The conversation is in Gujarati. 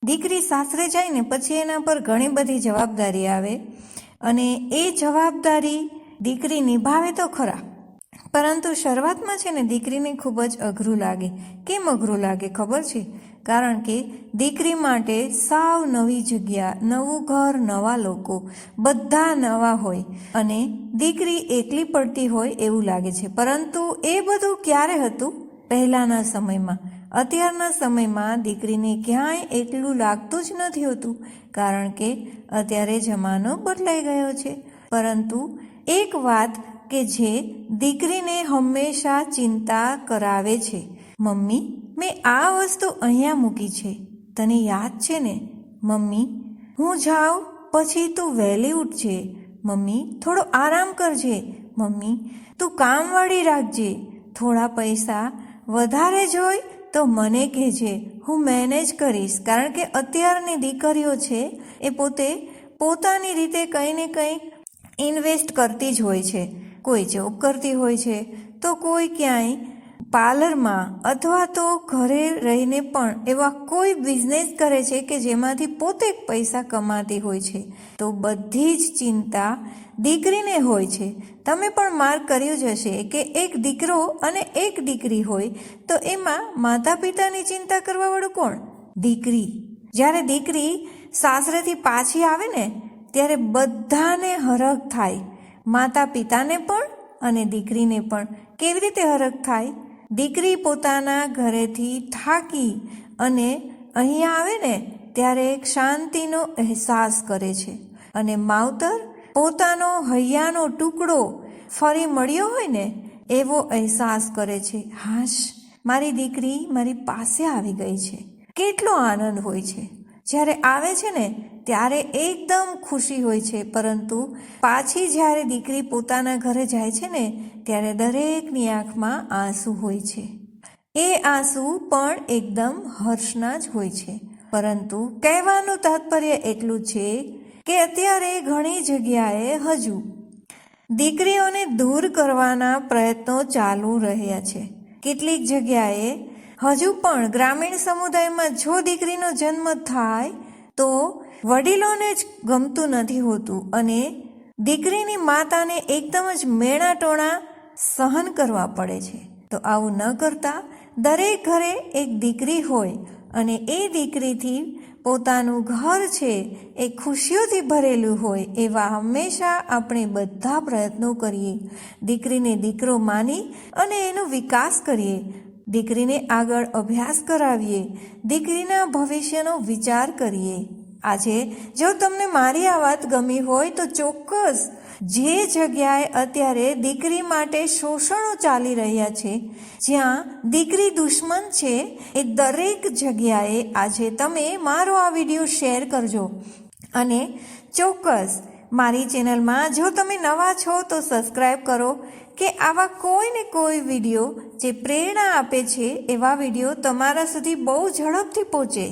દીકરી સાસરે જાય ને પછી એના પર ઘણી બધી જવાબદારી આવે અને એ જવાબદારી દીકરી નિભાવે તો ખરા, પરંતુ શરૂઆતમાં છે ને દીકરીને ખૂબ જ અઘરું લાગે. કેમ અઘરું લાગે ખબર છે? કારણ કે દીકરી માટે સાવ નવી જગ્યા, નવું ઘર, નવા લોકો, બધા નવા હોય અને દીકરી એકલી પડતી હોય એવું લાગે છે. પરંતુ એ બધું ક્યારે હતું? પહેલાંના સમયમાં. અત્યારના સમયમાં દીકરીને ક્યાંય એકલું લાગતું જ નથી હોતું, કારણ કે અત્યારે જમાનો બદલાઈ ગયો છે. પરંતુ એક વાત કે જે દીકરીને હંમેશા ચિંતા કરાવે છે, મમ્મી મેં આ વસ્તુ અહીંયા મૂકી છે, તને યાદ છે ને? મમ્મી હું જાઉં પછી તું વહેલી ઉઠજે. મમ્મી થોડો આરામ કરજે. મમ્મી તું કામવાળી રાખજે. થોડા પૈસા વધારે જોઈ તો મને કહેજે, હું મેનેજ કરીશ. કારણ કે અત્યારની દીકરીઓ છે એ પોતાની રીતે કંઈ ને કંઈ ઇન્વેસ્ટ કરતી જ હોય છે. કોઈ જોબ કરતી હોય છે, તો કોઈ ક્યાંય પાર્લરમાં અથવા તો ઘરે રહીને પણ એવા કોઈ બિઝનેસ કરે છે કે જેમાંથી પોતે પૈસા કમાતી હોય છે. તો બધી જ ચિંતા દીકરીને હોય છે. તમે પણ માર્ક કર્યું જ હશે કે એક દીકરો અને એક દીકરી હોય તો એમાં માતા પિતાની ચિંતા કરવાવાળું કોણ? દીકરી. જ્યારે દીકરી સાસરેથી પાછી આવે ને ત્યારે બધાને હરખ થાય, માતા પિતાને પણ અને દીકરીને પણ. કેવી રીતે હરખ થાય? દીકરી પોતાના ઘરેથી થાકી અને અહીંયા આવે ને ત્યારે એક શાંતિનો અહેસાસ કરે છે અને માવતર પોતાનો હૈયાનો ટુકડો ફરી મળ્યો હોય ને એવો અહેસાસ કરે છે. હાશ, મારી દીકરી મારી પાસે આવી ગઈ છે. કેટલો આનંદ હોય છે. જ્યારે આવે છે ને ત્યારે એકદમ ખુશી હોય છે, પરંતુ પાછી જ્યારે દીકરી પોતાના ઘરે જાય છે ને ત્યારે દરેકની આંખમાં આંસુ હોય છે. એ આંસુ પણ એકદમ હર્ષના જ હોય છે. પરંતુ કહેવાનું તાત્પર્ય એટલું છે કે અત્યારે ઘણી જગ્યાએ હજુ દીકરીઓને દૂર કરવાના પ્રયત્નો ચાલુ રહ્યા છે. કેટલીક જગ્યાએ હજુ પણ ગ્રામીણ સમુદાયમાં જો દીકરીનો જન્મ થાય તો વડીલોને જ ગમતું નથી હોતું અને દીકરીની માતાને એકદમ જ મેણાટોણા સહન કરવા પડે છે. તો આવું ન કરતા દરેક ઘરે એક દીકરી હોય અને એ દીકરીથી પોતાનું ઘર છે એ ખુશીઓથી ભરેલું હોય એવા હંમેશા આપણે બધા પ્રયત્નો કરીએ. દીકરીને દીકરો માની અને એનો વિકાસ કરીએ. દીકરીને આગળ અભ્યાસ કરાવીએ. દીકરીના ભવિષ્યનો વિચાર કરીએ. આજે જો તમને મારી આ વાત ગમી હોય તો ચોક્કસ જે જગ્યાએ અત્યારે દીકરી માટે શોષણો ચાલી રહ્યા છે, જ્યાં દીકરી દુશ્મન છે, એ દરેક જગ્યાએ આજે તમે મારો આ વિડીયો શેર કરજો. અને ચોક્કસ મારી ચેનલમાં જો તમે નવા છો તો સબસ્ક્રાઈબ કરો કે આવા કોઈ ને કોઈ વિડીયો જે પ્રેરણા આપે છે એવા વિડીયો તમારા સુધી બહુ ઝડપથી પહોંચે.